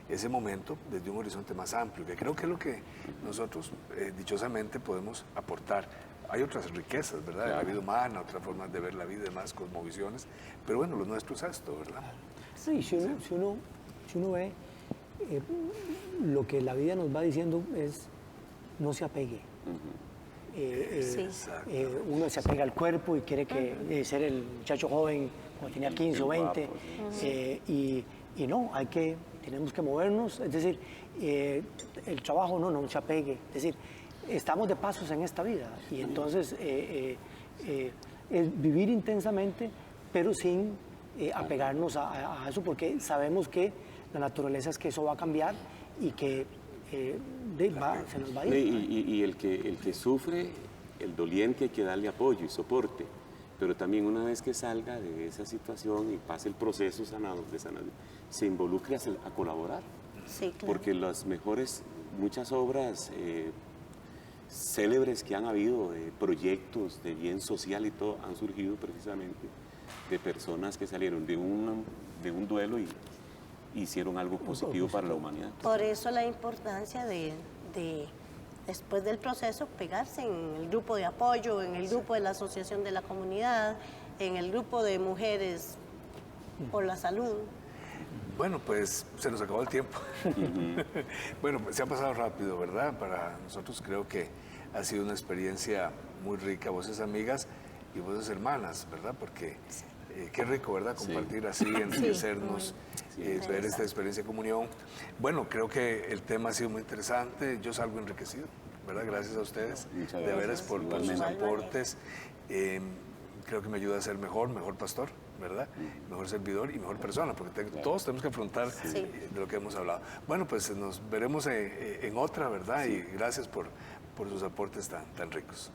ese momento desde un horizonte más amplio, que creo que es lo que nosotros dichosamente podemos aportar. Hay otras riquezas, ¿verdad? Claro. La vida humana, otras formas de ver la vida, demás cosmovisiones, pero bueno, lo nuestro es esto, ¿verdad? Sí, si uno ve, lo que la vida nos va diciendo es, no se apegue. Sí. Uno se apega al cuerpo y quiere ser el muchacho joven cuando tenía 15 o 20, y no, tenemos que movernos, es decir, el trabajo no se apegue, es decir, estamos de pasos en esta vida y entonces es vivir intensamente, pero sin apegarnos a eso, porque sabemos que la naturaleza es que eso va a cambiar y que se nos va a ir. Y el que sufre, el doliente, hay que darle apoyo y soporte, pero también una vez que salga de esa situación y pase el proceso de sanación, se involucre a colaborar. Sí, claro. Porque muchas obras célebres que han habido, proyectos de bien social y todo, han surgido precisamente de personas que salieron de un duelo y hicieron algo positivo para la humanidad. Por eso la importancia de después del proceso, pegarse en el grupo de apoyo, en el grupo de la asociación de la comunidad, en el grupo de mujeres por la salud. Bueno, pues se nos acabó el tiempo. Bueno, pues se ha pasado rápido, ¿verdad? Para nosotros creo que ha sido una experiencia muy rica, Voces Amigas y Voces Hermanas, ¿verdad? Porque qué rico, ¿verdad? Compartir así, enriquecernos, ver esta experiencia de comunión. Bueno, creo que el tema ha sido muy interesante, yo salgo enriquecido, ¿verdad? Gracias a ustedes, Muchas de veras, por sus Igualmente. aportes. Creo que me ayuda a ser mejor pastor, ¿verdad? Mejor servidor y mejor persona, porque todos tenemos que afrontar de lo que hemos hablado. Bueno, pues nos veremos en otra, ¿verdad? Y gracias por sus aportes tan ricos.